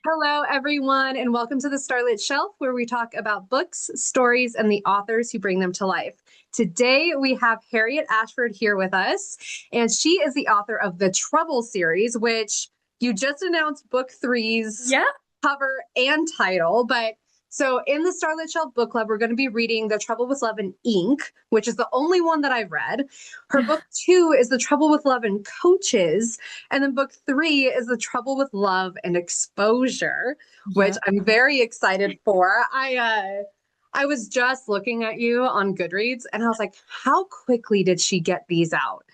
Hello, everyone, and welcome to the Starlit Shelf, where we talk about books, stories, and the authors who bring them to life. Today, we have Harriet Ashford here with us, and she is the author of the Trouble series, which you just announced book three's Yeah. cover and title. But so in the Starlit Shelf book club, we're going to be reading The Trouble with Love and Ink, which is the only one that I've read. Her book two is The Trouble with Love and Coaches. And then book three is The Trouble with Love and Exposure, which Yeah. I'm very excited for. I was just looking at you on Goodreads and I was like, how quickly did she get these out?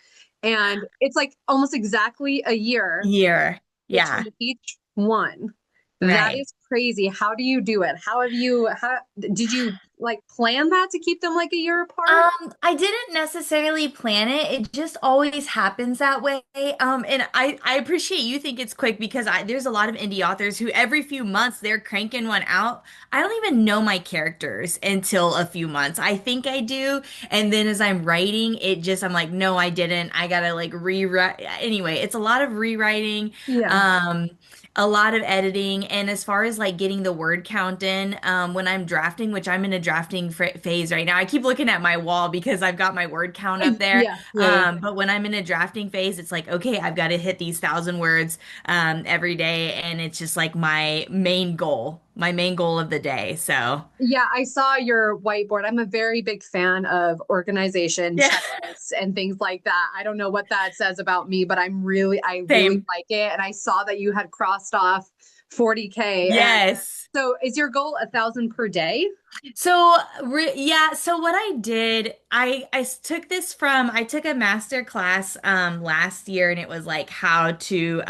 And it's like almost exactly a year Year. Yeah. between each one. That Right. is crazy. How do you do it? How did you like plan that to keep them like a year apart? I didn't necessarily plan it. It just always happens that way. And I appreciate you think it's quick because there's a lot of indie authors who every few months they're cranking one out. I don't even know my characters until a few months. I think I do. And then as I'm writing, I'm like, no, I didn't. I gotta like rewrite. Anyway, it's a lot of rewriting. Yeah. Um, a lot of editing, and as far as like getting the word count in, when I'm drafting, which I'm in a drafting phase right now, I keep looking at my wall because I've got my word count up there. Yeah. Yeah. But when I'm in a drafting phase, it's like, okay, I've got to hit these 1,000 words every day, and it's just like my main goal of the day. So Yeah, I saw your whiteboard. I'm a very big fan of organization yeah, checklists and things like that. I don't know what that says about me, but I really same. like it. And I saw that you had crossed off 40K. And Yes. so is your goal 1,000 per day? So what I did, I took a master class last year, and it was like how to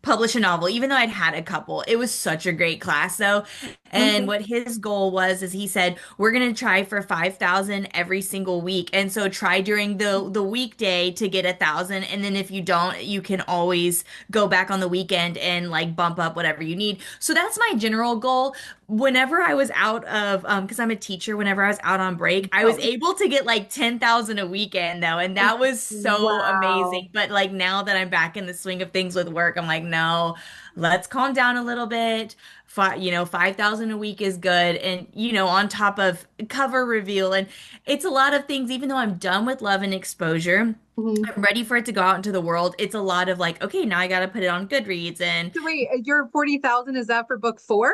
publish a novel, even though I'd had a couple. It was such a great class though. And Okay. what his goal was is he said, we're gonna try for 5,000 every single week. And so try during the weekday to get 1,000. And then if you don't, you can always go back on the weekend and like bump up whatever you need. So that's my general goal. Whenever I was out of because I'm a teacher, whenever I was out on break, I was Oh, able to get like 10,000 a weekend though, and that was so wow. amazing. But like now that I'm back in the swing of things with work, I'm like, no, let's calm down a little bit. 5,000 a week is good. And on top of cover reveal, and it's a lot of things, even though I'm done with Love and Exposure. Mhm. I'm ready for it to go out into the world. It's a lot of like, okay, now I got to put it on Goodreads. And So wait, your 40,000, is that for book four?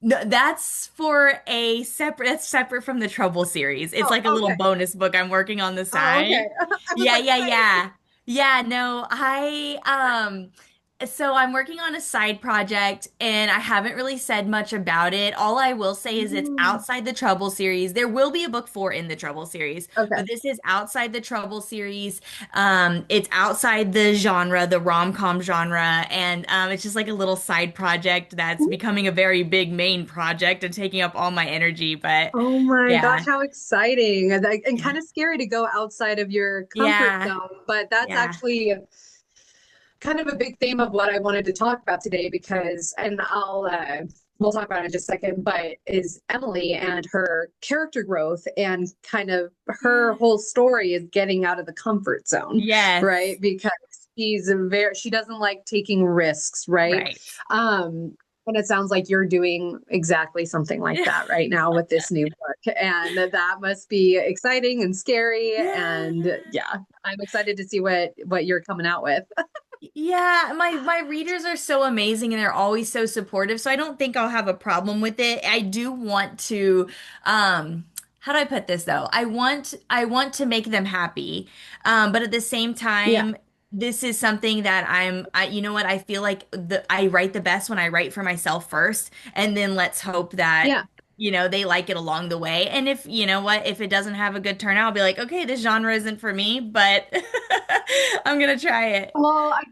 no, that's separate from the Trouble series. It's Oh, like a little okay. bonus book I'm working on the Oh, okay. side. I was Yeah, like, yeah, wait. yeah. Yeah, no, so I'm working on a side project and I haven't really said much about it. All I will say is it's Mm, outside the Trouble series. There will be a book four in the Trouble series, okay. but this is outside the Trouble series. It's outside the genre, the rom-com genre, and it's just like a little side project that's becoming a very big main project and taking up all my energy. But Oh my gosh, yeah, how exciting. And yeah, kind of scary to go outside of your comfort yeah, zone. But that's yeah. actually kind of a big theme of what I wanted to talk about today because, and we'll talk about it in just a second, but is Emily and her character growth and kind of her Yeah. whole story is getting out of the comfort zone, right? Yes, Because she doesn't like taking risks, right? right. Um, and it sounds like you're doing exactly something like that right now with this new book. And that must be exciting and scary. Yeah. And yeah, I'm excited to see what you're coming out with. Yeah, my readers are so amazing and they're always so supportive. So I don't think I'll have a problem with it. I do want to how do I put this though? I want to make them happy. But at the same Yeah. time, this is something that you know what? I feel like I write the best when I write for myself first, and then let's hope that Yeah. they like it along the way. And if, you know what, if it doesn't have a good turnout, I'll be like, okay, this genre isn't for me, but I'm gonna try it. Well, I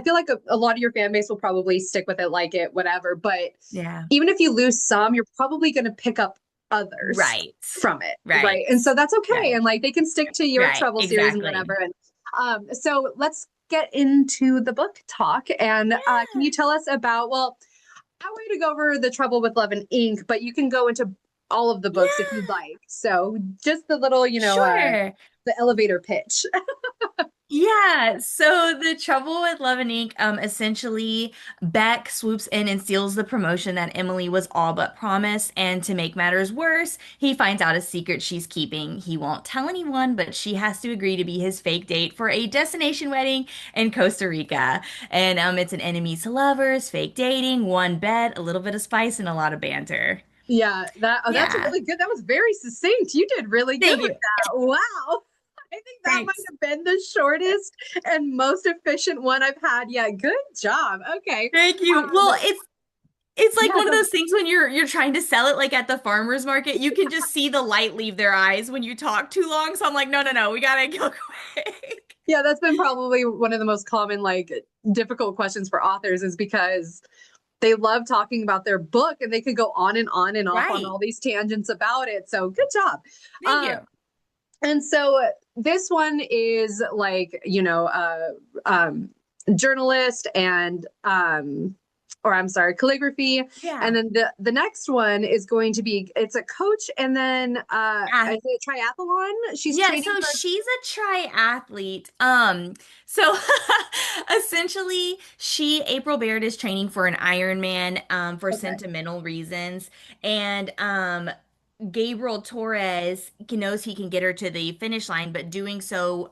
feel like a lot of your fan base will probably stick with it, like it, whatever. But Yeah. even if you lose some, you're probably going to pick up others Right. from it, Right. right? And so that's okay. Right. And like they can stick to your Right. Trouble series and whatever. Exactly. And so let's get into the book talk. And can you tell us about, well, I want you to go over the Trouble with Love and Ink, but you can go into all of the books if you'd Yeah. like. So just the little, Sure. the elevator pitch. Yeah, so the trouble with Love and Ink, essentially Beck swoops in and steals the promotion that Emily was all but promised, and to make matters worse, he finds out a secret she's keeping. He won't tell anyone, but she has to agree to be his fake date for a destination wedding in Costa Rica. And it's an enemies to lovers, fake dating, one bet, a little bit of spice, and a lot of banter. Yeah, that's Yeah. really good. That was very succinct. You did really good Thank with you. that. Wow. I think that might Thanks. have been the shortest and most efficient one I've had yet. Good job. Okay. Thank you. Um, Well, it's like yeah, one of those things when you're trying to sell it like at the farmer's market, you can just see the light leave their eyes when you talk too long. So I'm like, no, no, no, we gotta go quick. yeah, that's been probably one of the most common, like, difficult questions for authors is because they love talking about their book and they could go on and on and off on Right. all these tangents about it. So good job. Thank Um, you. and so this one is like, journalist and or I'm sorry, calligraphy. And Yeah. then the next one is going to be it's a coach and then Ath is it triathlon? She's yeah, training so for she's a triathlete. So essentially April Baird is training for an Ironman for okay. sentimental reasons. And Gabriel Torres knows he can get her to the finish line, but doing so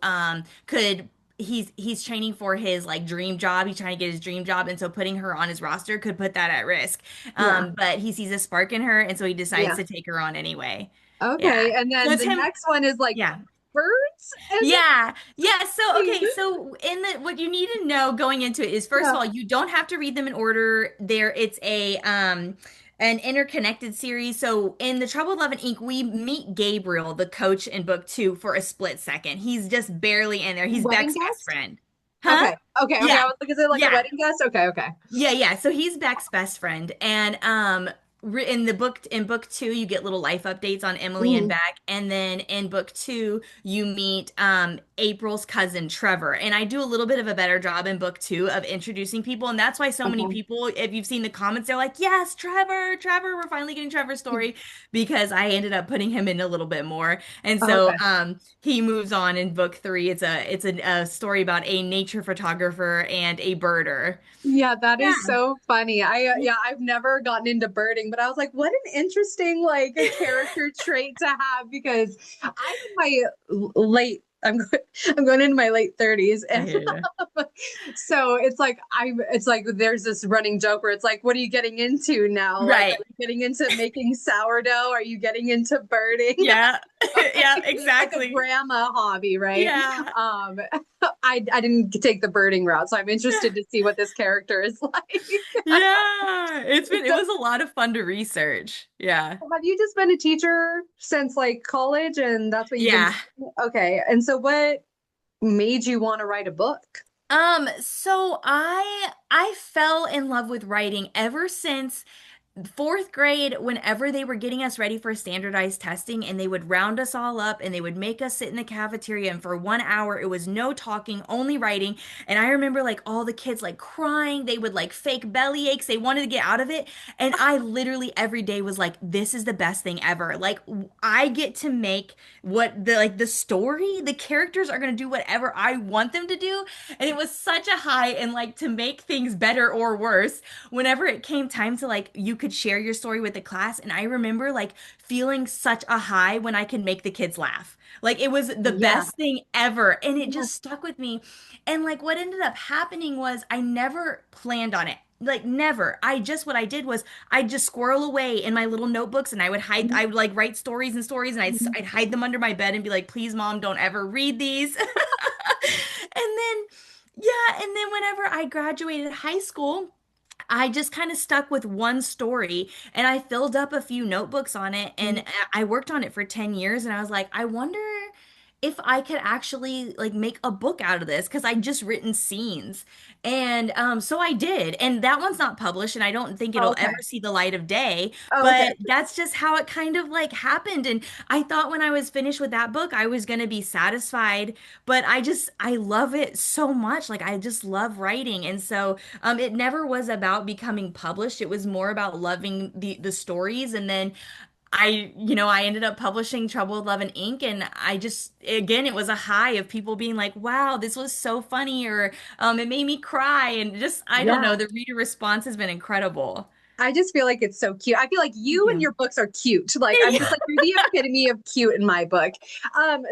could he's training for his like dream job. He's trying to get his dream job, and so putting her on his roster could put that at risk. Yeah. But he sees a spark in her, and so he decides Yeah. to take her on anyway. Yeah. Okay. And So then it's the him. next one is like Yeah. birds and Yeah. Yeah. So, then okay. So, in the what you need to know going into it is first of yeah. all, you don't have to read them in order. It's a an interconnected series. So, in The Trouble with Love and Ink, we meet Gabriel, the coach in book 2 for a split second. He's just barely in there. He's Wedding Beck's best guest? friend. Huh? Okay. Okay. Okay. I Yeah. was like, is it like a Yeah. wedding guest? Okay. Okay. Yeah, yeah. So he's Beck's best friend, and in book 2, you get little life updates on Emily and Mhm. Beck, and then in book 2, you meet April's cousin Trevor. And I do a little bit of a better job in book 2 of introducing people, and that's why so many Okay. people, if you've seen the comments, they're like, "Yes, Trevor, Trevor, we're finally getting Trevor's story," because I ended up putting him in a little bit more, and so Okay. he moves on in book 3. A story about a nature photographer and a birder. Yeah, that is Yeah. so funny. Yeah, I've never gotten into birding, but I was like, what an interesting like a character trait to have because I'm in my late I'm going into my late 30s I and hear you. so it's like there's this running joke where it's like what are you getting into now? Like are Right. you getting into making sourdough? Are you getting into birding? Yeah. Yeah, It's like a exactly. grandma hobby, right? Yeah. Um, I didn't take the birding route, so I'm interested to see what this character is like. Yeah. It So, was a lot of fun to research. Yeah. have you just been a teacher since like college, and that's what you've been Yeah. doing? Okay. And so, what made you want to write a book? So I fell in love with writing ever since fourth grade, whenever they were getting us ready for standardized testing, and they would round us all up and they would make us sit in the cafeteria, and for 1 hour it was no talking, only writing. And I remember like all the kids like crying, they would like fake belly aches, they wanted to get out of it. And I literally every day was like, this is the best thing ever. Like I get to make what the story, the characters are gonna do whatever I want them to do. And it was such a high, and like to make things better or worse whenever it came time to like you could share your story with the class. And I remember like feeling such a high when I could make the kids laugh. Like it was the Yeah. best thing ever, and it Yeah. just stuck with me. And like what ended up happening was I never planned on it. Like never. I just what I did was I'd just squirrel away in my little notebooks, and I would like write stories and stories, and I'd hide them under my bed and be like, please mom, don't ever read these. And then yeah, and then whenever I graduated high school, I just kind of stuck with one story, and I filled up a few notebooks on it, and I worked on it for 10 years, and I was like, I wonder if I could actually like make a book out of this because I just written scenes. And so I did. And that one's not published, and I don't think it'll Okay. ever see the light of day, Okay. but that's just how it kind of like happened. And I thought when I was finished with that book, I was going to be satisfied, but I love it so much. Like I just love writing. And so it never was about becoming published. It was more about loving the stories. And then I ended up publishing Trouble with Love and Ink, and I just, again, it was a high of people being like, wow, this was so funny, or it made me cry, and just, I don't know, Yeah. the reader response has been incredible. I just feel like it's so cute. I feel like Thank you and you. your books are cute. Like I'm just like you're the epitome of cute in my book.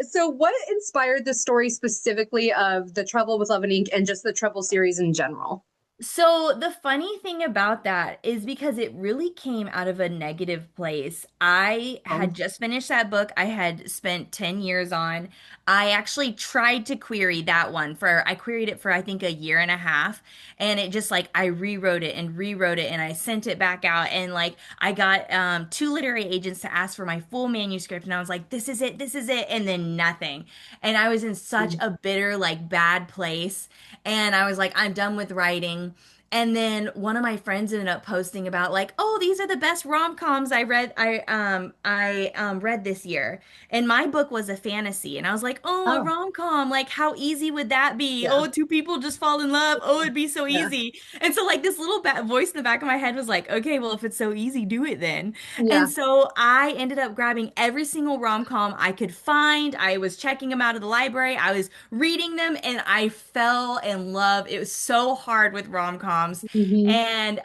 So what inspired the story specifically of The Trouble with Love and Ink and just the Trouble series in general? So the funny thing about that is because it really came out of a negative place. I Oh. had just finished that book I had spent 10 years on. I actually tried to query that one I queried it for I think a year and a half. And it just like I rewrote it and I sent it back out. And like I got two literary agents to ask for my full manuscript. And I was like, this is it. And then nothing. And I was in such a bitter, like bad place. And I was like, I'm done with writing. And then one of my friends ended up posting about like, oh, these are the best rom-coms I read this year. And my book was a fantasy. And I was like, oh, a Oh, rom-com, like how easy would that be? yeah. Oh, two people just fall in love. Oh, it'd be so Yeah. easy. And so like this little voice in the back of my head was like, okay, well, if it's so easy, do it then. Yeah. And so I ended up grabbing every single rom-com I could find. I was checking them out of the library. I was reading them and I fell in love. It was so hard with rom-coms. Hmm. And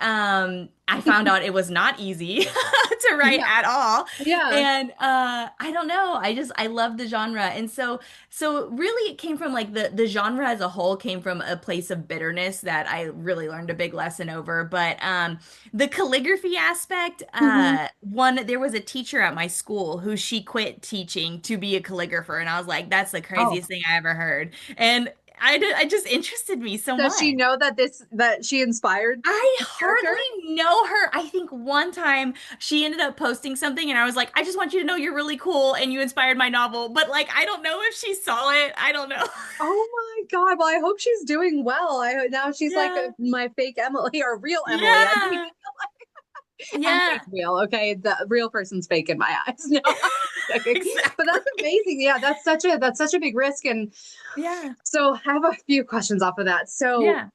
I found out it was not easy to write Yeah. at all. Yeah. And I don't know. I love the genre. And so really it came from like the genre as a whole came from a place of bitterness that I really learned a big lesson over. But the calligraphy aspect, Hmm. one there was a teacher at my school who she quit teaching to be a calligrapher, and I was like, that's the Oh. craziest thing I ever heard. And I just interested me so Does she much. know that she inspired I this character? hardly know her. I think one time she ended up posting something and I was like, I just want you to know you're really cool and you inspired my novel. But like, I don't know if she saw it. I don't know. Oh my God. Well, I hope she's doing well. Now she's like Yeah. my fake Emily or real Emily. I think Yeah. Yeah. Emily's real. Okay. The real person's fake in my eyes. No, I'm joking. But that's Exactly. amazing. Yeah. That's such a big risk. And Yeah. so I have a few questions off of that. So, Yeah.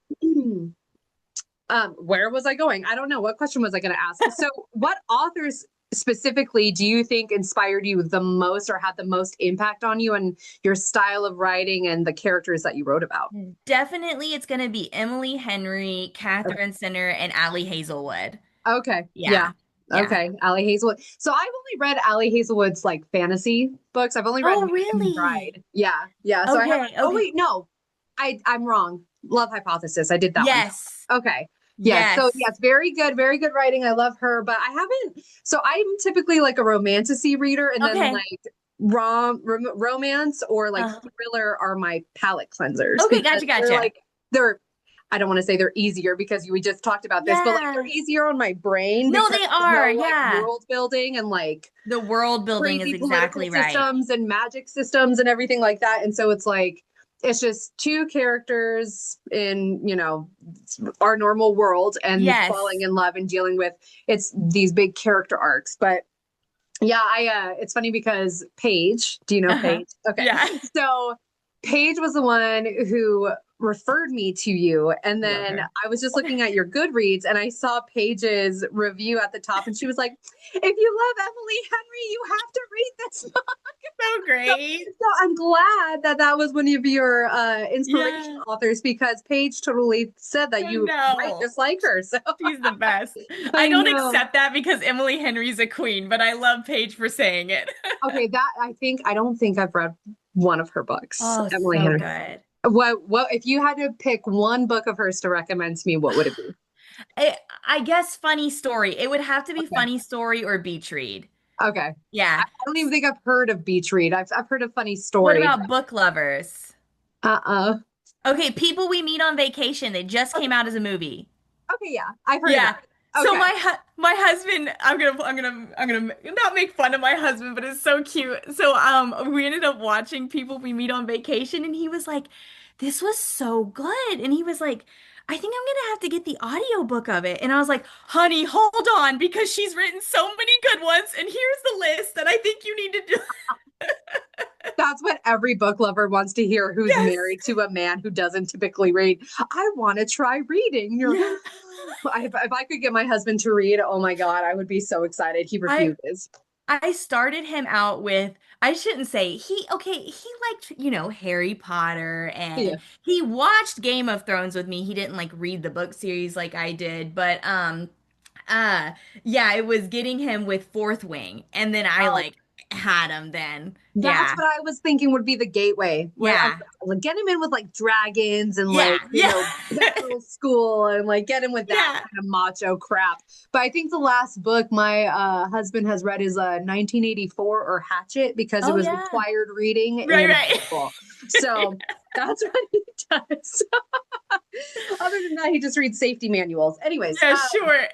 where was I going? I don't know. What question was I going to ask? So what authors specifically do you think inspired you the most or had the most impact on you and your style of writing and the characters that you wrote about? Definitely it's gonna be Emily Henry, Okay. Catherine Sinner, and Allie Hazelwood. Okay. Yeah. Yeah. Yeah. Okay. Allie Hazelwood. So I've only read Allie Hazelwood's like fantasy books. I've only read Oh, Man's really? Bride. Yeah. Yeah. So I haven't. Okay. Oh Okay. wait, no. I'm wrong. Love Hypothesis. I did that one. Yes. Okay. Yes. So Yes. yes, very good writing. I love her, but I haven't. So I'm typically like a romanticy reader, and then Okay. like romance or like thriller are my palate cleansers Okay, because gotcha, gotcha. they're I don't want to say they're easier because we just talked about this, but like they're Yeah. easier on my brain No, because they there's are. no like Yeah. world building and like The world building is crazy political exactly right. systems and magic systems and everything like that. And so it's like it's just two characters in, our normal world and falling Yes. in love and dealing with it's these big character arcs. But yeah, I it's funny because Paige, do you know Uh-huh. Paige? Okay. Yeah. So Paige was the one who referred me to you. And Love then her. I was just looking at your Goodreads and I saw Paige's review at the top. And she was like, if you love Emily Henry, you have to read this book. So So, great. so I'm glad that that was one of your Yeah. inspirational authors because Paige totally said that I you write know. just like her. So She's the best. I I don't know. accept that because Emily Henry's a queen, but I love Paige for saying it. Okay, I don't think I've read one of her books, Oh, Emily so Henry. good. What if you had to pick one book of hers to recommend to me, what would it be? I guess funny story. It would have to be Okay. funny story or beach read. Okay. Yeah. I don't even think I've heard of Beach Read. I've heard of Funny What Story. about book lovers? Uh-uh. Okay, People We Meet on Vacation. They just came out as a movie. Okay, yeah. I've heard of Yeah. that. So Okay. my husband, I'm gonna not make fun of my husband, but it's so cute. So we ended up watching People We Meet on Vacation, and he was like, "This was so good," and he was like, "I think I'm gonna have to get the audiobook of it," and I was like, "Honey, hold on, because she's written so many good ones, and here's the list that I think you need to do." That's what every book lover wants to hear who's Yes. married to a man who doesn't typically read. I want to try reading. Yeah. If I could get my husband to read, oh my God, I would be so excited. He I refuses. I started him out with, I shouldn't say he liked, Harry Potter Yeah. and he watched Game of Thrones with me. He didn't like read the book series like I did, but uh yeah, it was getting him with Fourth Wing and then I Oh, like had him then. that's Yeah. what I was thinking would be the gateway. Where I was Yeah. like, get him in with like dragons and Yeah. like, Yeah. battle school and like get him with that Yeah. kind of macho crap. But I think the last book my husband has read is 1984 or Hatchet because it Oh was yeah. required reading Right, in high right. school. So that's what he does. Other than that, he just reads safety manuals. Anyways, Yeah, sure.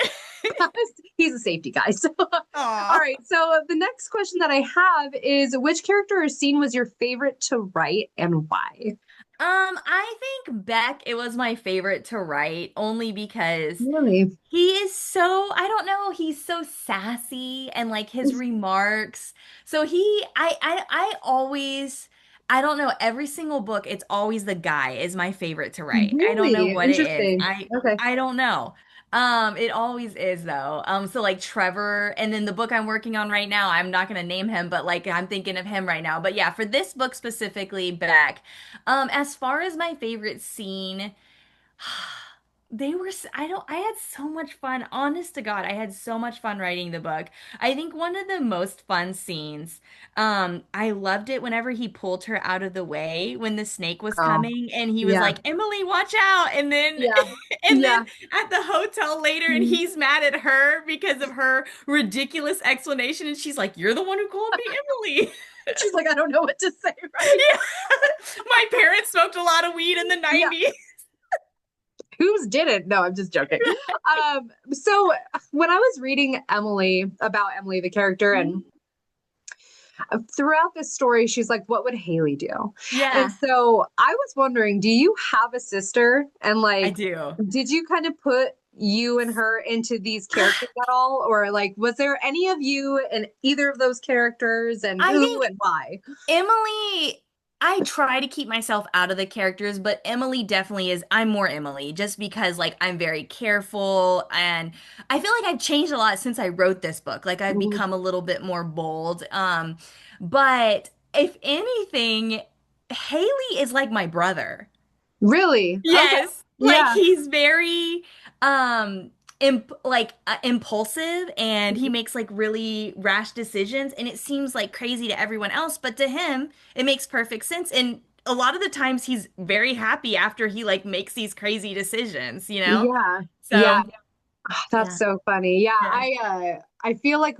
he's a safety guy. So, all Aw. right. So, the next question that I have is which character or scene was your favorite to write and why? I think Beck, it was my favorite to write only because Really? he is so, I don't know, he's so sassy and like his remarks. So I always, I don't know, every single book, it's always the guy is my favorite to write. I don't know Really what it is. interesting. Okay. I don't know. It always is though. So like Trevor, and then the book I'm working on right now, I'm not gonna name him, but like I'm thinking of him right now. But yeah, for this book specifically, Beck. As far as my favorite scene. They were, I had so much fun. Honest to God, I had so much fun writing the book. I think one of the most fun scenes, I loved it whenever he pulled her out of the way when the snake was Oh, coming and he was yeah. like, Emily, watch out. And then, Yeah. and then Yeah. at the hotel later and Mhm. he's mad at her because of her ridiculous explanation. And she's like, you're the one who called me Emily. She's like, I don't know what to say, right? Yeah. My parents smoked a lot of weed in the Yeah. 90s. Who's did it? No, I'm just joking. So when I was reading about Emily, the character, and throughout this story, she's like, what would Haley do? And Yeah, so I was wondering, do you have a sister? And I like, do. did you kind of put you and her into these characters at all? Or like, was there any of you in either of those characters and I who think and why? Emily, I try to keep myself out of the characters, but Emily definitely is. I'm more Emily just because, like, I'm very careful and I feel like I've changed a lot since I wrote this book. Like, I've Mhm. become a little bit more bold. But if anything, Haley is like my brother. Really? Okay. Yes, like Yeah. he's very impulsive and he makes like really rash decisions and it seems like crazy to everyone else, but to him it makes perfect sense and a lot of the times he's very happy after he like makes these crazy decisions, you know? Yeah. Yeah. So, That's yeah. so funny. Yeah, Yeah. I feel like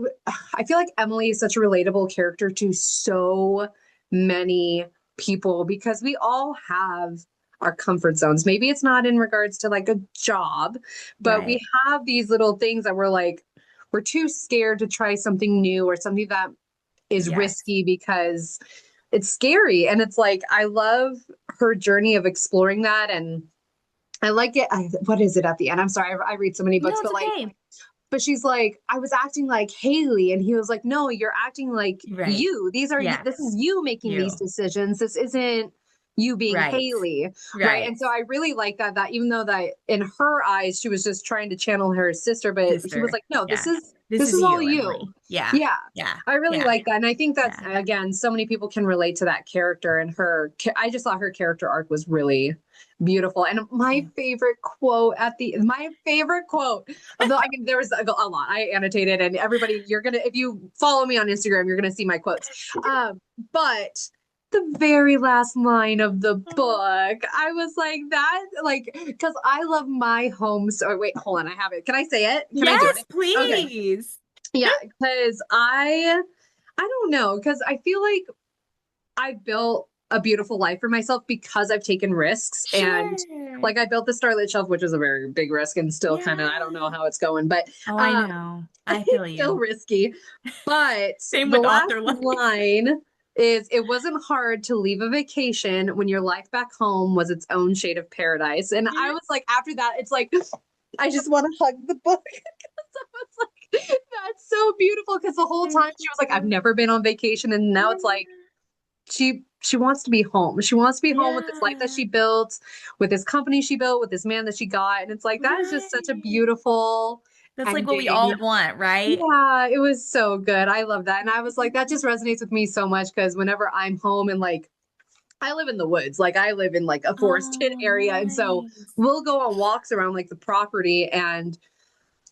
Emily is such a relatable character to so many people because we all have our comfort zones. Maybe it's not in regards to like a job, but we Right. have these little things that we're like we're too scared to try something new or something that is Yes. risky because it's scary. And it's like I love her journey of exploring that and I like it. What is it at the end? I'm sorry, I read so many No, books, it's but like, okay. but she's like, I was acting like Haley, and he was like, No, you're acting like Right. you. These are Yeah. this is you making these You. decisions. This isn't you being Right. Haley, right? Right. And so I really like that. Even though that in her eyes she was just trying to channel her sister, but he was Sister. like, No, Yeah. This this is is all you, you. Emily. Yeah. Yeah, Yeah. I really Yeah. like that, and I think that's Yeah. again, so many people can relate to that character and her. I just thought her character arc was really beautiful. And my favorite quote of the, I mean, there was a lot I annotated, and everybody, if you follow me on Instagram, you're gonna see my quotes. But the very last line of the book, I was like that, like, because I love my home. So wait, hold on, I have it. Can I say it? Can I do Yes, it? Okay, please. yeah, because I don't know, because I feel like I built a beautiful life for myself because I've taken risks and Sure. like I built the Starlit Shelf, which is a very big risk and still kind of I don't know Yeah. how it's going, but Oh, I um know. I feel it's still you. risky. But Same the with last author life. line is it wasn't hard to leave a vacation when your life back home was its own shade of paradise. And I was like, after that, it's like I just want to hug the book. So it's like that's so beautiful because the whole time she was like, I've never been on vacation, and now it's like she wants to be home. She wants to be home with this life that Yeah. she built, with this company she built, with this man that she got. And it's like that is just such a Right. beautiful That's like what we ending. all want, right? Yeah, it was so good. I love that. And I was like, that just resonates with me so much because whenever I'm home and like I live in the woods, like I live in like a forested Oh, area. And so nice. we'll go on walks around like the property and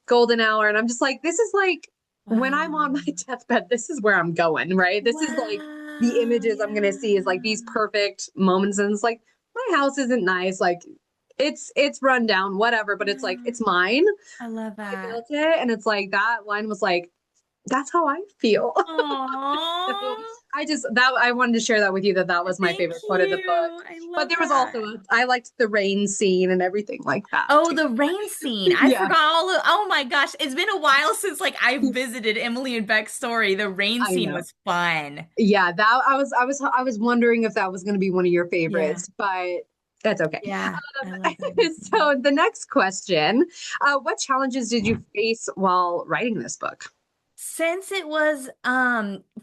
golden hour. And I'm just like, this is like when I'm on my Wow. deathbed, this is where I'm going, right? This is like the Wow. images I'm gonna see is like these Yeah. perfect moments. And it's like my house isn't nice, like it's run down, whatever, but it's like Yeah. it's mine. I love I that. built it. And it's like that line was like, that's how I feel. So Aww. I just that I wanted to share that with you that that was my Thank favorite quote of the book. you. I But love there was also that. I liked the rain scene and everything like that Oh, too. the rain scene. I Yeah, forgot all of, oh my gosh. It's been a while since like I visited Emily and Beck's story. The rain I scene know. was fun. Yeah, that I was wondering if that was going to be one of your Yeah. favorites, but that's okay. Yeah. I love the rain scene. So the next question, what challenges did you face while writing this book? Since it was,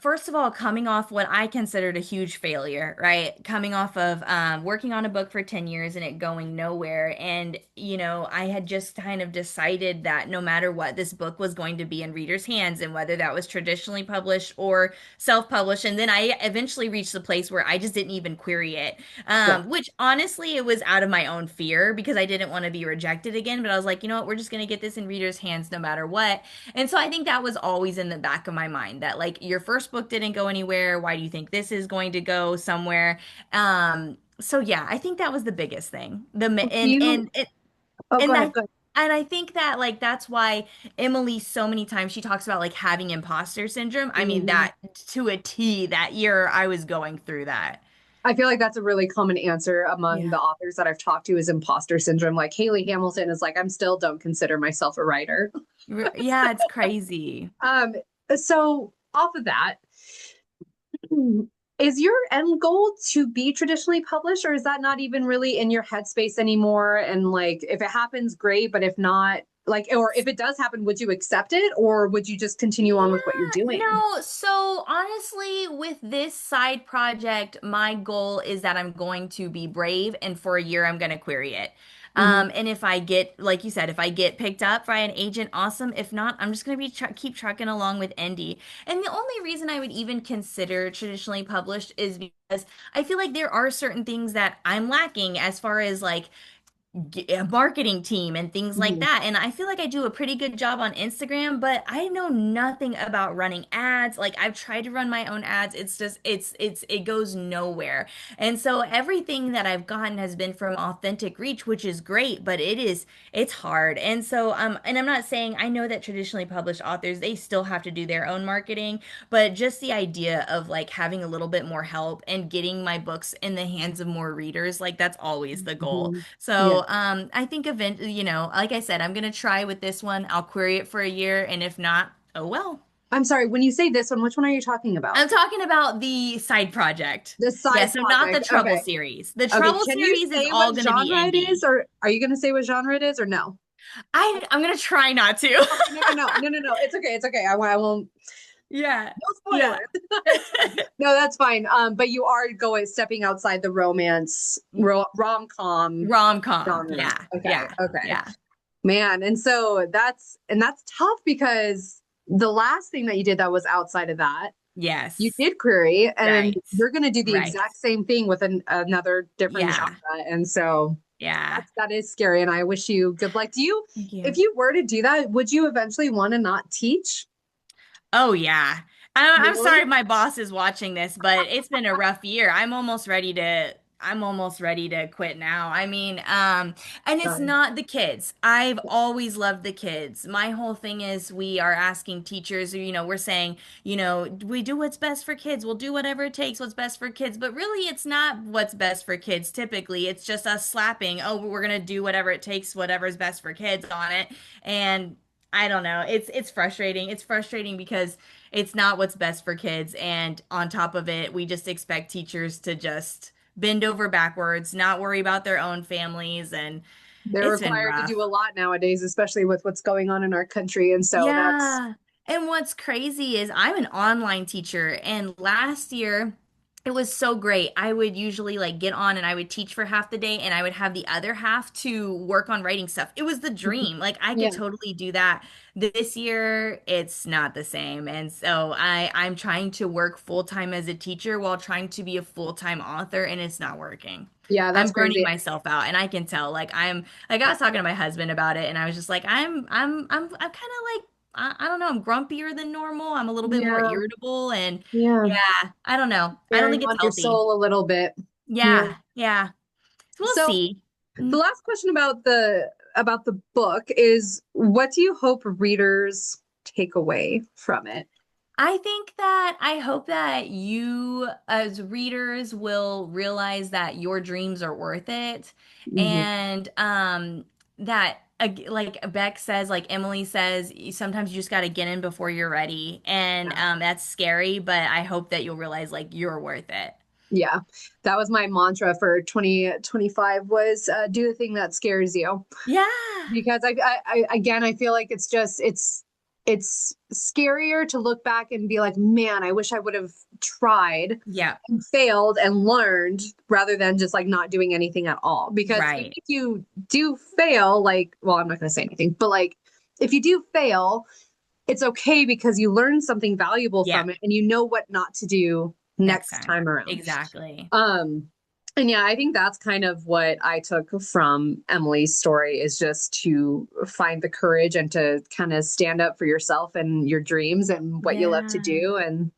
first of all, coming off what I considered a huge failure, right? Coming off of working on a book for 10 years and it going nowhere. And, I had just kind of decided that no matter what, this book was going to be in readers' hands, and whether that was traditionally published or self-published. And then I eventually reached the place where I just didn't even query it, Yeah. which honestly, it was out of my own fear because I didn't want to be rejected again. But I was like, you know what? We're just going to get this in readers' hands no matter what. And so I think that was always in the back of my mind that like your first book didn't go anywhere. Why do you think this is going to go somewhere? So yeah, I think that was the biggest thing. Do you, oh, go And ahead, I go ahead. and I think that like that's why Emily so many times she talks about like having imposter syndrome. I mean Mhm. that to a T that year I was going through that. I feel like that's a really common answer among Yeah. the authors that I've talked to is imposter syndrome. Like Haley Hamilton is like, I'm still don't consider myself a writer. Yeah, it's crazy. Um, so off of that, is your end goal to be traditionally published, or is that not even really in your headspace anymore? And like, if it happens, great, but if not, like, or if it does happen, would you accept it, or would you just continue on with what you're Yeah, doing? no. So honestly, with this side project, my goal is that I'm going to be brave, and for a year, I'm going to query it. Mhm. And if I get, like you said, if I get picked up by an agent, awesome. If not, I'm just going to be keep trucking along with indie. And the only reason I would even consider traditionally published is because I feel like there are certain things that I'm lacking as far as like a marketing team and things like Mhm. that. And I feel like I do a pretty good job on Instagram, but I know nothing about running ads. Like I've tried to run my own ads. It's just it goes nowhere. And so everything that I've gotten has been from authentic reach, which is great, but it's hard. And so and I'm not saying I know that traditionally published authors, they still have to do their own marketing, but just the idea of like having a little bit more help and getting my books in the hands of more readers, like that's always the goal. Mhm. Yeah. So, I think like I said, I'm gonna try with this one. I'll query it for a year, and if not, oh well. I'm sorry, when you say this one, which one are you talking about? I'm talking about the side project. The Yeah, side so not the project. Trouble Okay. series. The Okay. Trouble Can you series is say all what gonna be genre it is, indie. or are you going to say what genre it is, or no? I'm gonna try not to. Okay, no, no, no, no, no, no. It's okay. It's okay. I won't. Yeah. No Yeah. spoilers. It's fine. No, that's fine. But you are going stepping outside the romance rom-com Rom-com. genre. Yeah. Okay. Yeah. Okay. Yeah. Man, and so that's tough because the last thing that you did that was outside of that, you Yes. did query, and Right. you're going to do the Right. exact same thing with another different Yeah. genre. And so Yeah. that is scary. And I wish you good luck. Thank If you. you were to do that, would you eventually want to not teach? Oh yeah. I'm You sorry would? my boss is watching this, but it's been a rough year. I'm almost ready to quit now. I mean, and it's Sorry. not the kids. I've always loved the kids. My whole thing is we are asking teachers, we're saying, we do what's best for kids. We'll do whatever it takes, what's best for kids. But really, it's not what's best for kids. Typically, it's just us slapping, oh, we're gonna do whatever it takes, whatever's best for kids on it. And I don't know. It's frustrating. It's frustrating because it's not what's best for kids. And on top of it, we just expect teachers to just bend over backwards, not worry about their own families, and They're it's been required to rough. do a lot nowadays, especially with what's going on in our country. And so that's Yeah. And what's crazy is I'm an online teacher, and last year It was so great. I would usually like get on and I would teach for half the day and I would have the other half to work on writing stuff. It was the dream. Like I could Yeah. totally do that. This year it's not the same. And so I'm trying to work full time as a teacher while trying to be a full-time author and it's not working. Yeah, I'm that's burning crazy. myself out and I can tell like I'm like I was talking to my husband about it and I was just like I'm kind of like I don't know, I'm grumpier than normal. I'm a little bit more Yeah. irritable and Yeah. yeah, I don't know. I don't Bearing think it's on your healthy. soul a little bit. Yeah. Yeah, yeah. So we'll So see. the Mm. last question about the book is what do you hope readers take away from it? I think that I hope that you, as readers, will realize that your dreams are worth it, Hmm. and that like Beck says, like Emily says, sometimes you just got to get in before you're ready, and Yeah. that's scary. But I hope that you'll realize like you're worth it. Yeah. That was my mantra for 2025 was do the thing that scares you. Yeah, Because again, I feel like it's scarier to look back and be like, man, I wish I would have tried yeah, and failed and learned rather than just like not doing anything at all. Because even right, if you do fail, like, well, I'm not going to say anything, but like if you do fail, it's okay because you learn something valuable yeah. from it and you know what not to do Next next time, time around. exactly. Um, and yeah, I think that's kind of what I took from Emily's story is just to find the courage and to kind of stand up for yourself and your dreams and what you love to Yeah. do. And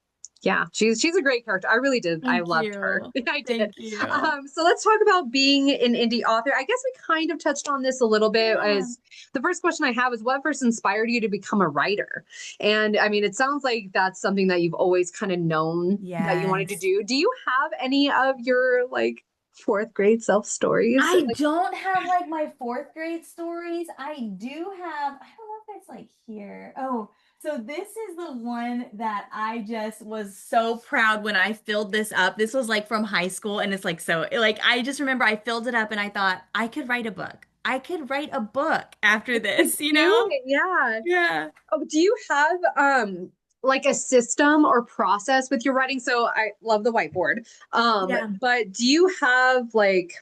yeah, she's a great character. I really did. I Thank loved her. you. I did. Thank you. So let's talk about being an indie author. I guess we kind of touched on this a little bit. Yeah. As the first question I have is, what first inspired you to become a writer? And I mean, it sounds like that's something that you've always kind of known that you wanted to Yes. do. Do you have any of your like fourth grade self stories? I don't have like my fourth grade stories. I do have, I don't know if it's like here. Oh, so this is the one that I just was so proud when I filled this up. This was like from high school and it's like so like I just remember I filled it up and I thought I could write a book. I could write a book after Like, this, you do know? it, yeah. Yeah. Oh, do you have like a system or process with your writing? So I love the whiteboard. Yeah. But do you have like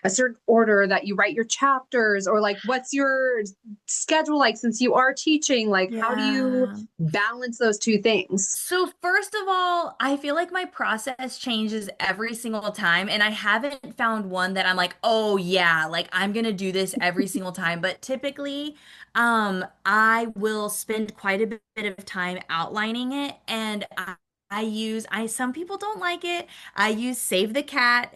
a certain order that you write your chapters or like what's your schedule like since you are teaching? Like how do you Yeah. balance those two things? So first of all, I feel like my process changes every single time, and I haven't found one that I'm like, oh yeah, like I'm gonna do this every single time. But typically, I will spend quite a bit of time outlining it, and I some people don't like it. I use Save the Cat.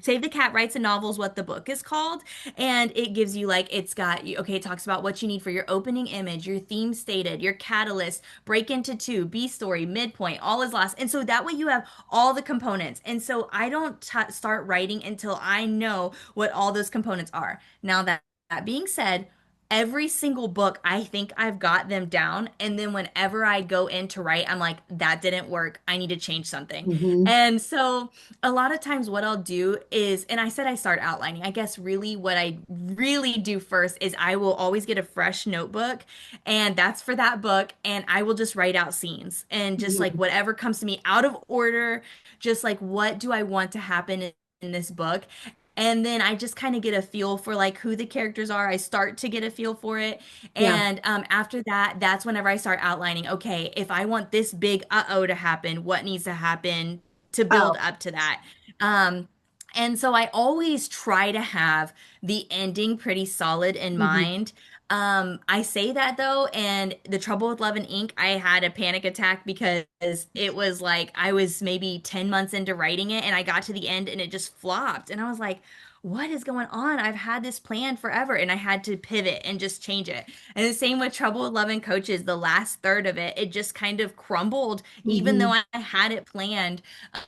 Save the Cat writes a novel is what the book is called, and it gives you like it's got you. Okay, it talks about what you need for your opening image, your theme stated, your catalyst break into two, B story, midpoint, all is lost. And so that way you have all the components. And so I don't start writing until I know what all those components are. Now that being said, every single book, I think I've got them down. And then whenever I go in to write, I'm like, that didn't work. I need to change something. Hmm. And so a lot of times what I'll do is, and I said I start outlining. I guess really what I really do first is I will always get a fresh notebook and that's for that book. And I will just write out scenes and just like Hmm. whatever comes to me out of order, just like what do I want to happen in this book? And then I just kind of get a feel for like who the characters are. I start to get a feel for it. Yeah. And after that, that's whenever I start outlining, okay, if I want this big uh-oh to happen, what needs to happen to build Oh. up to that? Um, and so I always try to have the ending pretty solid in Hmm. mind. I say that though, and The Trouble with Love and Ink, I had a panic attack because it was like I was maybe 10 months into writing it and I got to the end and it just flopped. And I was like, what is going on? I've had this plan forever and I had to pivot and just change it. And the same with Trouble with Love and Coaches, the last third of it, it just kind of crumbled, even though Hmm. I had it planned.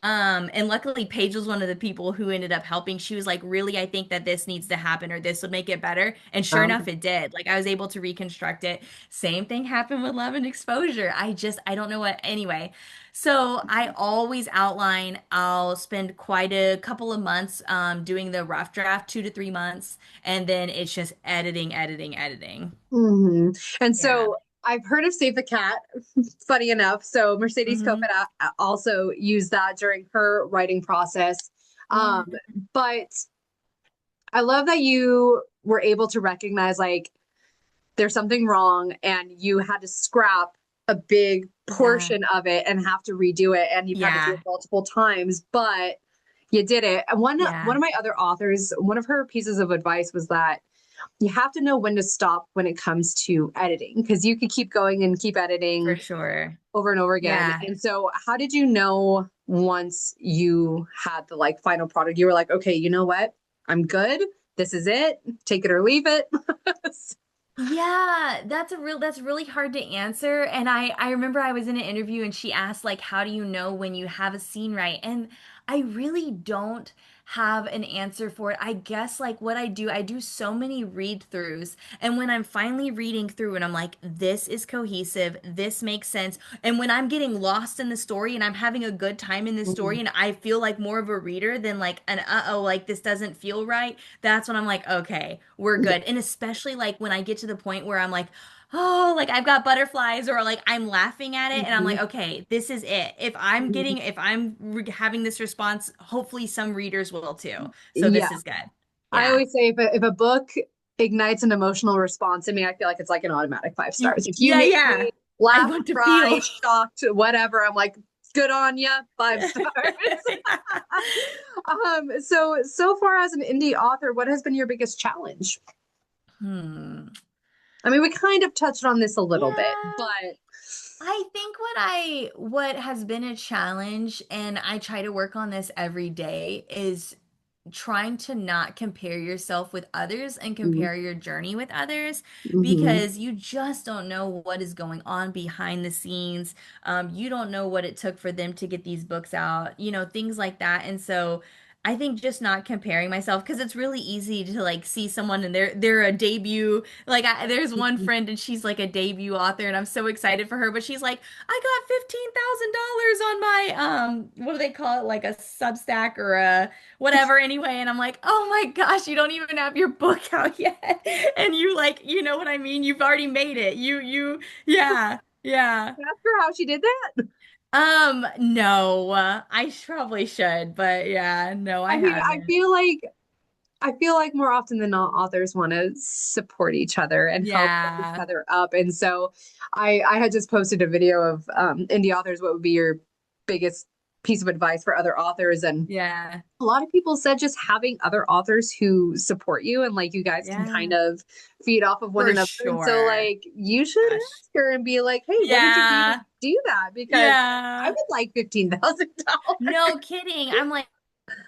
And luckily, Paige was one of the people who ended up helping. She was like, really, I think that this needs to happen or this would make it better. And sure enough, it did. Like, I was able to reconstruct it. Same thing happened with Love and Exposure. I don't know what, anyway. So I always outline, I'll spend quite a couple of months doing the rough draft, 2 to 3 months. And then it's just editing, editing, editing. Hmm. And Yeah. so I've heard of Save the Cat, funny enough. So Mercedes Hmm. Copen also used that during her writing process. Yeah, But I love that you were able to recognize like there's something wrong and you had to scrap a big yeah, portion of it and have to redo it and you've had to do it yeah, multiple times, but you did it. And one yeah, of my other authors, one of her pieces of advice was that you have to know when to stop when it comes to editing because you could keep going and keep for editing sure. over and over again. Yeah. And so how did you know once you had the like final product you were like, okay, you know what? I'm good. This is it. Take it or leave it. Yeah, that's really hard to answer. And I remember I was in an interview and she asked like how do you know when you have a scene right? And I really don't have an answer for it. I guess like what I do so many read throughs. And when I'm finally reading through and I'm like, this is cohesive, this makes sense. And when I'm getting lost in the story and I'm having a good time in the story and I feel like more of a reader than like an uh-oh, like this doesn't feel right, that's when I'm like, okay, we're Yeah. good. And especially like when I get to the point where I'm like, oh, like I've got butterflies or like I'm laughing at it and I'm like, Mhm. okay, this is it. If I'm having this response, hopefully some readers will too. So Yeah. this is good. I Yeah. always say if a book ignites an emotional response in me, I feel like it's like an automatic 5 stars. If you Yeah, make yeah. me I laugh, want to cry, feel. shocked, whatever, I'm like, good on you, 5 stars. So far as an indie author, what has been your biggest challenge? Hmm. I mean, we kind of touched on this a little bit, Yeah. but I think what has been a challenge, and I try to work on this every day, is trying to not compare yourself with others and mm-hmm, compare your journey with others mm-hmm, because you just don't know what is going on behind the scenes. You don't know what it took for them to get these books out, things like that. And so I think just not comparing myself because it's really easy to like see someone and they're a debut. Like there's one friend and she's like a debut author and I'm so excited for her, but she's like, I got $15,000 on my what do they call it? Like a Substack or a whatever anyway. And I'm like, oh my gosh, you don't even have your book out yet. And you like, you know what I mean? You've already made it. Yeah, yeah. ask her how she did that. No, probably should, but yeah, no, I I mean, haven't. I feel like more often than not, authors want to support each other and help each Yeah, other up. And so I had just posted a video of indie authors. What would be your biggest piece of advice for other authors? And yeah, a lot of people said just having other authors who support you and like you guys can kind yeah, of feed off of one for another. And so sure. like you should Gosh. ask her and be like, hey, what did you do to Yeah, do that? Because I yeah. would like $15,000. No kidding. I'm like,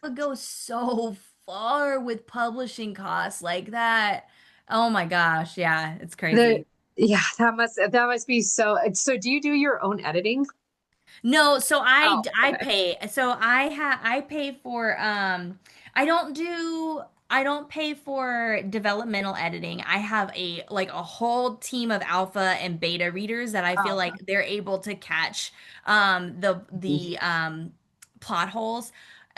it would go so far with publishing costs like that. Oh my gosh, yeah, it's The crazy. yeah, that must be so. So do you do your own editing? No, so Oh, I okay. pay. So I pay for I don't pay for developmental editing. I have a whole team of alpha and beta readers that I feel Oh, like they're able to catch the plot holes.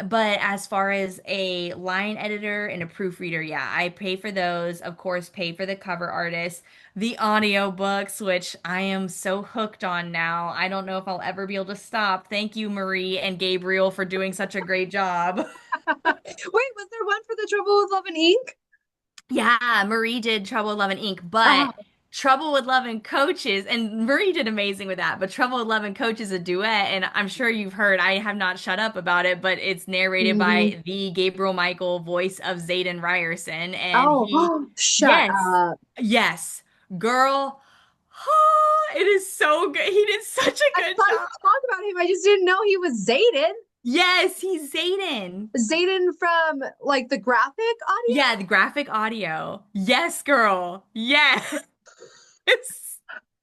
But as far as a line editor and a proofreader, yeah, I pay for those. Of course, pay for the cover artist, the audiobooks, which I am so hooked on now. I don't know if I'll ever be able to stop. Thank you, Marie and Gabriel, for doing such a great job. wait, was there one for the Trouble with Love and Ink? Yeah, Marie did Trouble with Love and Ink, but Oh, Trouble with Love and Coaches, and Marie did amazing with that. But Trouble with Love and Coach is a duet, and I'm sure you've heard, I have not shut up about it, but it's narrated mhm. by the Gabriel Michael, voice of Zayden Ryerson. And he, Oh, shut yes, up. yes, girl, it is so good. He did such a I good saw you job. talk about him. I just didn't know he was Zayden. Yes, he's Zayden. Zayden from like the graphic Yeah, audio? the graphic audio. Yes, girl. Yes.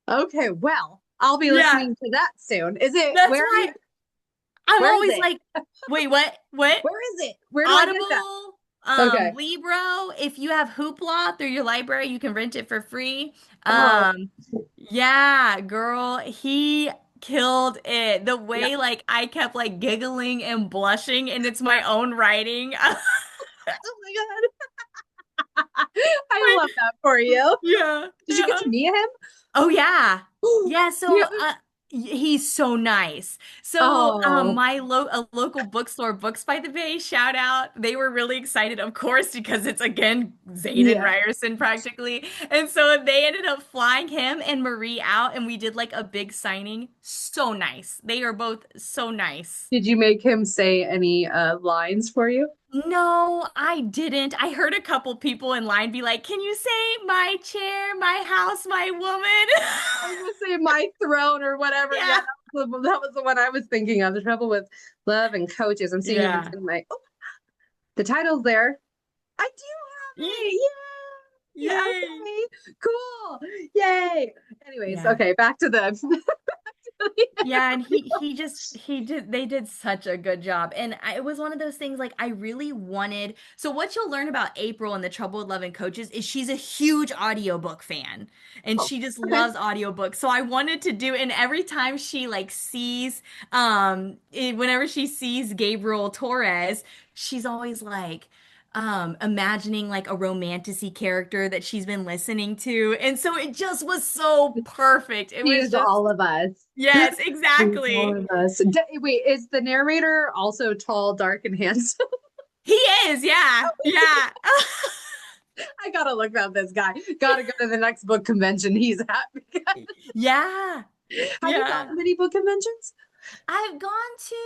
Okay, well, I'll be Yeah. listening to that soon. Is it That's why I'm where is always it? like, wait, what? What? Where is it? Where do I get that? Audible, Okay. Libro. If you have Hoopla through your library, you can rent it for free. Oh, Yeah, girl, he killed it. The yeah. way like I kept like giggling and blushing, and it's my own writing. Oh my God. I love that for you. Yeah, Did you get yeah. to meet him? Oh yeah. Yeah, Yeah. so he's so nice. So Oh, my a local bookstore, Books by the Bay, shout out. They were really excited, of course, because it's again Zayd and yeah. Ryerson practically. And so they ended up flying him and Marie out and we did like a big signing. So nice. They are both so nice. Did you make him say any lines for you? No, I didn't. I heard a couple people in line be like, "Can you say my chair, my house, my woman?" I was gonna say my throne or whatever. Yeah, Yeah. that was the one I was thinking of. The trouble with love and coaches. I'm seeing it Yeah. in my the title's there. I do have Ye- it. Yay! Yay. Okay, cool. Yay. Anyways, Yeah. okay, back to the Yeah, and he did they did such a good job. And it was one of those things like I really wanted. So what you'll learn about April and the Trouble with Love and Coaches is she's a huge audiobook fan and oh, she just okay. loves audiobooks. So I wanted to do and every time she like sees whenever she sees Gabriel Torres, she's always like imagining like a romanticy character that she's been listening to. And so it just was so perfect. It He was is just all of us. yes, He's all exactly. of us. Wait, is the narrator also tall, dark, and handsome? He is, yeah, yeah. I gotta look up this guy. Gotta go to the next book convention he's at. Yeah, Have you gone yeah. to many book conventions? I've gone to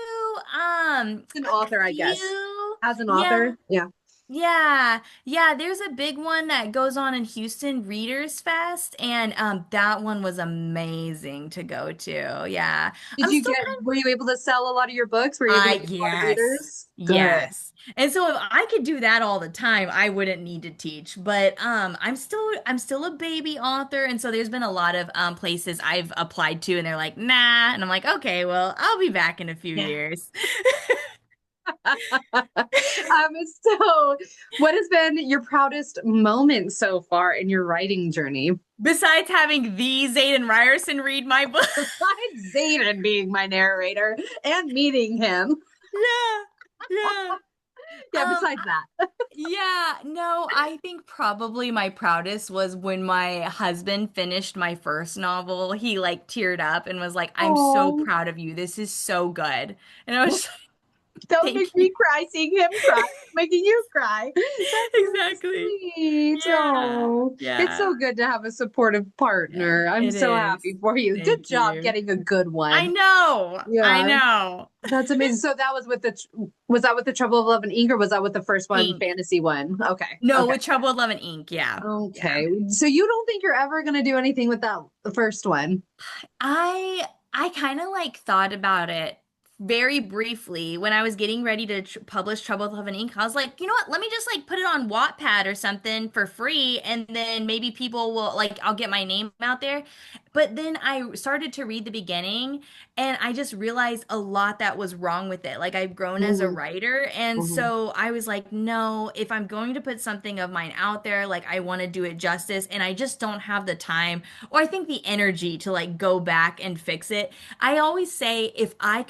As an a author, I guess. few. As an Yeah, author, yeah. yeah, yeah. There's a big one that goes on in Houston, Readers Fest, and that one was amazing to go to. Yeah. Did I'm you still get, were you able to sell a lot of your books? Were you able to get a lot of yes. readers? Good. Yes. And so if I could do that all the time, I wouldn't need to teach. But I'm still a baby author and so there's been a lot of places I've applied to and they're like, "Nah." And I'm like, "Okay, well, I'll be back in a few Yeah. years." So what has been your proudest moment so far in your writing journey? Besides having the Zayden Ryerson read my book. Besides Zayden being my narrator and meeting him. Yeah. Yeah. Yeah, Um, besides that. Yeah, no, I think probably my proudest was when my husband finished my first novel. He like teared up and was like, "I'm so Oh, proud of you. This is so good." And I was like, don't "Thank make you." me cry seeing him cry, making you cry. That's so Exactly. sweet. Yeah. Oh, it's Yeah. so good to have a supportive Yeah. partner. I'm It so is. happy for you. Good Thank job you. getting a good I one. know. I Yeah, know. that's amazing. So that was with was that with the Trouble of Love and Ink, or was that with the first one, Ink. fantasy one? Okay, No, okay, with Trouble with Love and Ink. Yeah. Yeah. okay. So you don't think you're ever gonna do anything with that the first one? I kind of like thought about it very briefly when I was getting ready to publish Trouble with Love and Ink. I was like, you know what? Let me just like put it on Wattpad or something for free, and then maybe people will like I'll get my name out there. But then I started to read the beginning, and I just realized a lot that was wrong with it. Like I've grown as a Mhm, writer, and mhm, so I was like, no, if I'm going to put something of mine out there, like I want to do it justice, and I just don't have the time or I think the energy to like go back and fix it. I always say if I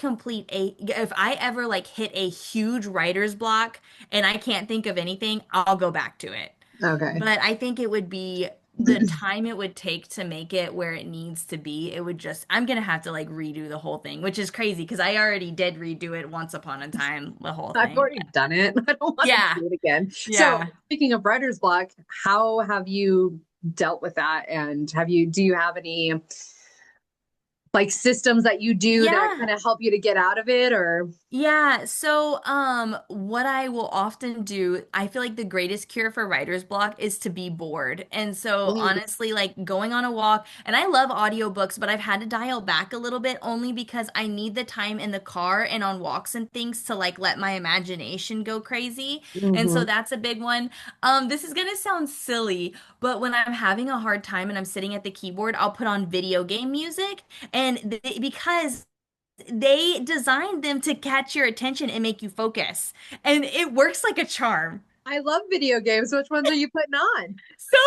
ever like hit a huge writer's block and I can't think of anything, I'll go back to it. okay. But I think it would be the time it would take to make it where it needs to be. It would just, I'm gonna have to like redo the whole thing, which is crazy because I already did redo it once upon a time, the whole I've thing. already done it. I don't want to Yeah. do it again. So, Yeah. speaking of writer's block, how have you dealt with that? And do you have any like systems that you do that Yeah. kind of help you to get out of it or? Yeah, so what I will often do, I feel like the greatest cure for writer's block is to be bored. And so Mm, honestly, like going on a walk, and I love audiobooks, but I've had to dial back a little bit only because I need the time in the car and on walks and things to like let my imagination go crazy. And so mhm. that's a big one. This is gonna sound silly, but when I'm having a hard time and I'm sitting at the keyboard, I'll put on video game music and because they designed them to catch your attention and make you focus. And it works like a charm. I love video games. Which ones are you putting on? So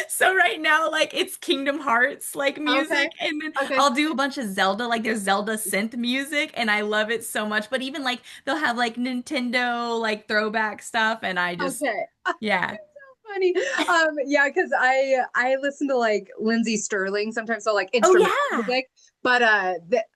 So right now, like it's Kingdom Hearts like Okay. music, and then Okay. I'll do a bunch of Zelda, like there's Zelda synth music, and I love it so much. But even like they'll have like Nintendo like throwback stuff, and I just Okay. yeah. Funny. Yeah, because I listen to like Lindsay Sterling sometimes, so like Oh instrumental yeah. music. But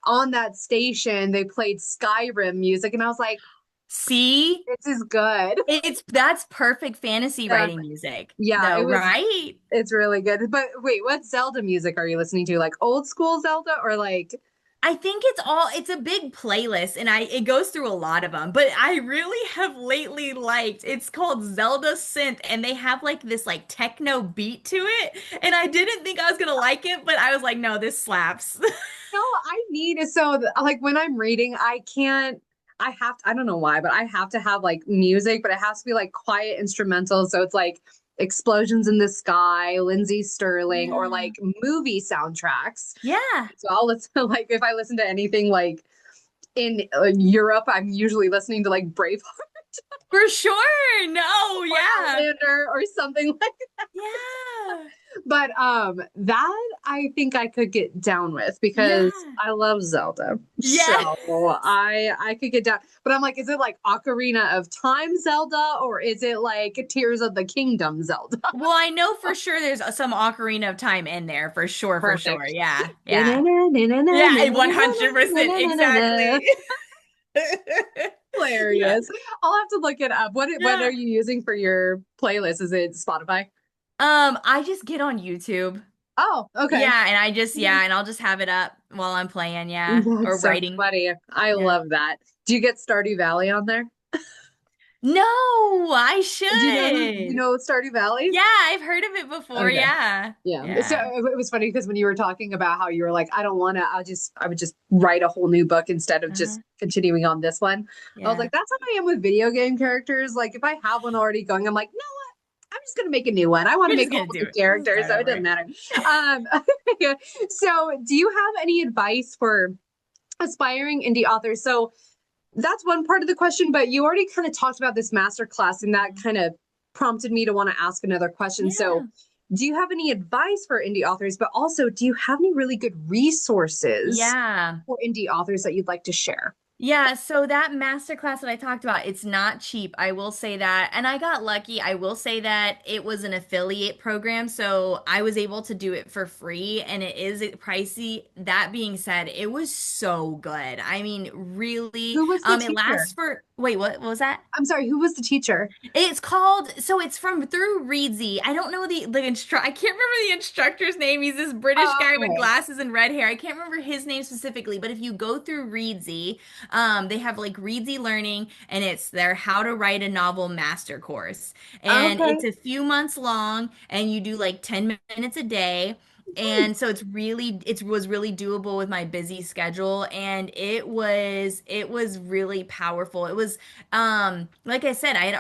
on that station they played Skyrim music, and I was like, See, this is good. it's that's perfect fantasy Yeah, writing music, yeah, though, right? it's really good. But wait, what Zelda music are you listening to? Like old school Zelda or like I think it's a big playlist and it goes through a lot of them, but I really have lately liked it's called Zelda Synth and they have like this like techno beat to it and I didn't think I was gonna like it, but I was like, no, this slaps. no, I need so like when I'm reading, I can't. I have to, I don't know why, but I have to have like music, but it has to be like quiet instrumental. So it's like explosions in the sky, Lindsay Sterling, or Yeah. like movie soundtracks. Yeah, So I'll listen like if I listen to anything like in Europe, I'm usually listening to like Braveheart for sure. No, or yeah. Outlander or something like Yeah. but that I think I could get down with because Yeah. I love Zelda. Yeah. So I could get down. But I'm like, is it like Ocarina of Time Zelda or is it like Tears of the Kingdom Zelda? Well, I know for sure there's some Ocarina of Time in there for sure, for sure. Perfect. Yeah. Yeah. Yeah, 100%. Exactly. Yeah. Hilarious. I'll have to look it up. What are Yeah. you using for your playlist? Is it Spotify? I just get on YouTube. Oh, okay. Yeah, and I just yeah, and I'll just have it up while I'm playing, yeah, or That's so writing. funny. I Yeah. love that. Do you get Stardew Valley on there? No, I Do you should. know Stardew Valley? Yeah, I've heard of it before. Okay. Yeah. Yeah. So Yeah. it was funny because when you were talking about how you were like, I don't want to, I would just write a whole new book instead of Uh-huh. just continuing on this one. I was Yeah. like, that's how I am with video game characters. Like if I have one already going, I'm like, no, what? I'm just gonna make a new one. I want to You're just make gonna all do new it. Just characters, start so it doesn't over. matter. Um, so do you have any advice for aspiring indie authors? So that's one part of the question, but you already kind of talked about this master class, and that kind of prompted me to want to ask another question. So, Yeah. do you have any advice for indie authors? But also, do you have any really good resources Yeah. for indie authors that you'd like to share? Yeah, so that masterclass that I talked about, it's not cheap. I will say that. And I got lucky. I will say that it was an affiliate program, so I was able to do it for free and it is pricey. That being said, it was so good. I mean, really, Who was the it teacher? lasts for, wait, what was that? I'm sorry, who was the teacher? It's called so it's from through Reedsy. I don't know I can't remember the instructor's name. He's this British Oh, guy with okay. glasses and red hair. I can't remember his name specifically, but if you go through Reedsy, they have like Reedsy Learning and it's their How to Write a Novel Master Course. And Okay. it's a few months long and you do like 10 minutes a day. And so it was really doable with my busy schedule and it was really powerful. It was like I said, I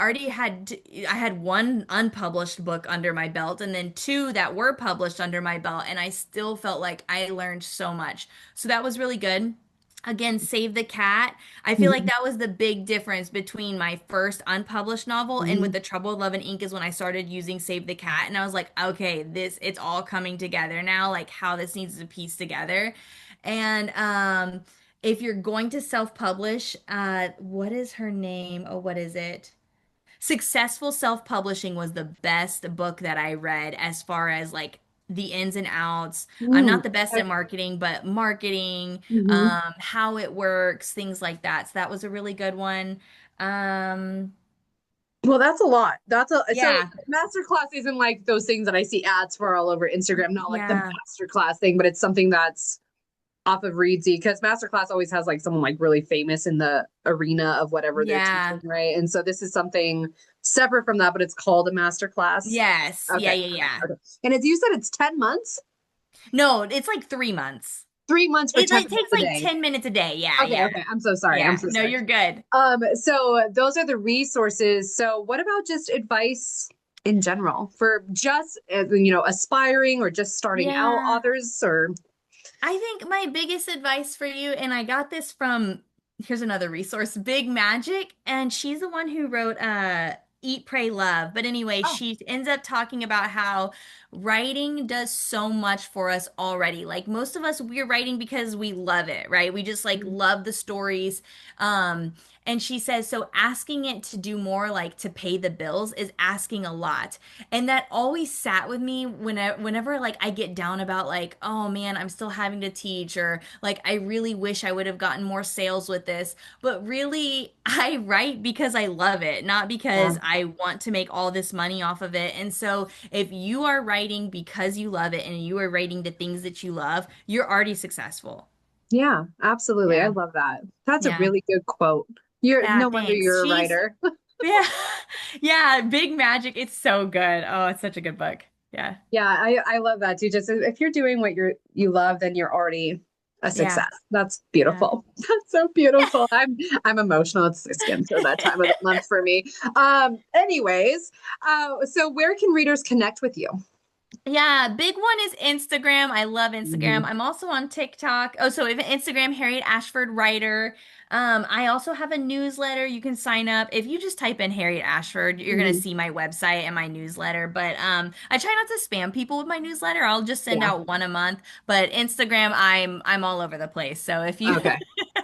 had one unpublished book under my belt and then two that were published under my belt, and I still felt like I learned so much. So that was really good. Again, Save the Cat. I feel like Mhm, that was the big difference between my first unpublished novel and with mhm. The Trouble with Love and Ink is when I started using Save the Cat and I was like, okay, it's all coming together now, like how this needs to piece together. And if you're going to self-publish, what is her name? Oh, what is it? Successful Self-Publishing was the best book that I read as far as like the ins and outs. I'm Mm, not the best at okay. marketing, but marketing, Mhm. how it works, things like that. So that was a really good one. Um, Well, that's a lot. That's a so yeah, masterclass isn't like those things that I see ads for all over Instagram, not like the yeah, masterclass thing, but it's something that's off of Readsy because masterclass always has like someone like really famous in the arena of whatever they're teaching, yeah, right? And so this is something separate from that, but it's called a masterclass. yes, Okay. yeah, Okay. yeah, yeah. Okay. And as you said, it's 10 months, No, it's like 3 months. 3 months for It 10 like minutes takes a like day. 10 minutes a day. Yeah, Okay, yeah, okay. I'm so sorry. I'm yeah. so No, sorry. you're good. So those are the resources. So what about just advice in general for just aspiring or just starting out Yeah. authors or I think my biggest advice for you, and I got this from, here's another resource, Big Magic, and she's the one who wrote Eat, Pray, Love. But anyway, Oh, she ends up talking about how writing does so much for us already. Like most of us, we're writing because we love it, right? We just like mhm. love the stories. Um, and she says, so asking it to do more, like to pay the bills, is asking a lot. And that always sat with me whenever like I get down about like, oh man, I'm still having to teach, or like I really wish I would have gotten more sales with this. But really, I write because I love it, not Yeah. because I want to make all this money off of it. And so if you are writing because you love it and you are writing the things that you love, you're already successful. Yeah, absolutely. I Yeah. love that. That's a Yeah. really good quote. You're Yeah, no wonder thanks. you're a She's writer. yeah. Yeah, Big Magic. It's so good. Oh, it's such a good book. Yeah. Yeah, I love that too. Just if you're doing what you love, then you're already a Yeah. success. That's Yeah. beautiful. That's so beautiful. I'm emotional. It's getting to that time of the month for me. Anyways, so where can readers connect with you? Yeah, big one is Instagram. I love Instagram. Mhm. I'm also on TikTok. Oh, so if Instagram, Harriet Ashford writer. I also have a newsletter. You can sign up. If you just type in Harriet Ashford, you're gonna Mhm. see my website and my newsletter. But I try not to spam people with my newsletter. I'll just send Yeah. out one a month. But Instagram, I'm all over the place. So if you Okay.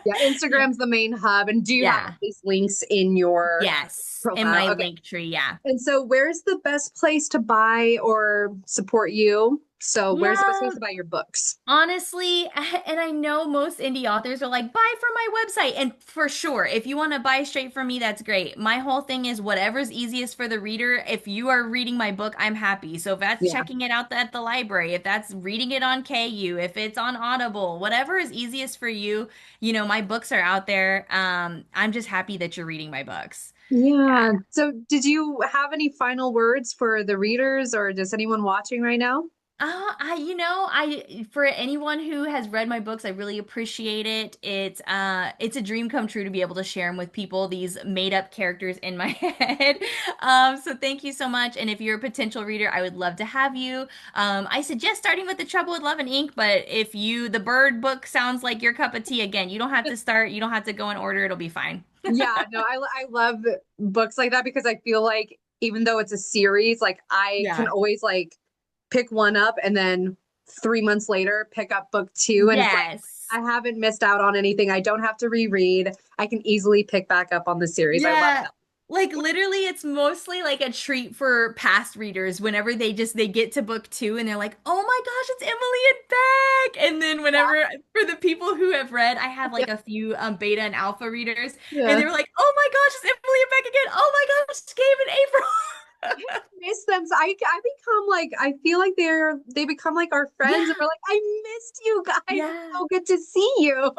Yeah, yeah. Instagram's the main hub. And do you have all Yeah. these links in your Yes. In profile? my Okay. link tree, yeah. And so where's the best place to buy or support you? So where's the best place Yeah. to buy your books? Honestly, and I know most indie authors are like, buy from my website. And for sure, if you want to buy straight from me, that's great. My whole thing is whatever's easiest for the reader. If you are reading my book, I'm happy. So if that's Yeah. checking it out at the library, if that's reading it on KU, if it's on Audible, whatever is easiest for you, my books are out there. I'm just happy that you're reading my books. Yeah. So did you have any final words for the readers or just anyone watching right now? For anyone who has read my books, I really appreciate it. It's a dream come true to be able to share them with people, these made up characters in my head. So thank you so much. And if you're a potential reader, I would love to have you. I suggest starting with The Trouble with Love and Ink, but if the Bird book sounds like your cup of tea, again, you don't have to start, you don't have to go in order, it'll be fine. Yeah, no, I love books like that because I feel like even though it's a series, like I can Yeah. always like pick one up and then 3 months later pick up book two and it's like Yes. I haven't missed out on anything. I don't have to reread. I can easily pick back up on the series. I love Yeah, like literally it's mostly like a treat for past readers whenever they get to book two and they're like, "Oh my gosh, it's Emily and Beck." And then that. whenever for the people who have read, I have Yeah. like a few beta and alpha readers and Yeah. they were like, "Oh my gosh, it's Emily and Beck again. Oh my gosh, Gabe and I April." miss them. So I become like I feel like they become like our friends and we're Yeah. like, I missed you guys. It's Yeah. so good to see you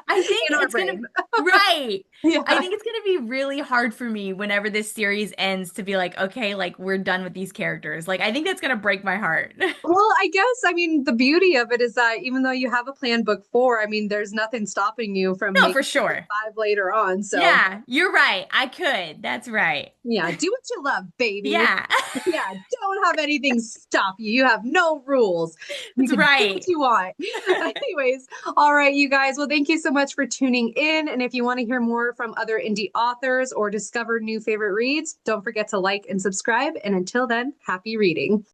I think in our it's gonna, brain. right. I Yeah. think it's gonna be really hard for me whenever this series ends to be like, okay, like we're done with these characters. Like I think that's gonna break my heart. Well, I guess, I mean, the beauty of it is that even though you have a planned book four, I mean, there's nothing stopping you from No, for making book sure. five later on. So, Yeah, you're right. I could. That's right. yeah, do what you love, baby. Yeah, Yeah, don't have anything stop you. You have no rules. You that's can do what right. you want. Anyways, all right, you guys. Well, thank you so much for tuning in. And if you want to hear more from other indie authors or discover new favorite reads, don't forget to like and subscribe. And until then, happy reading.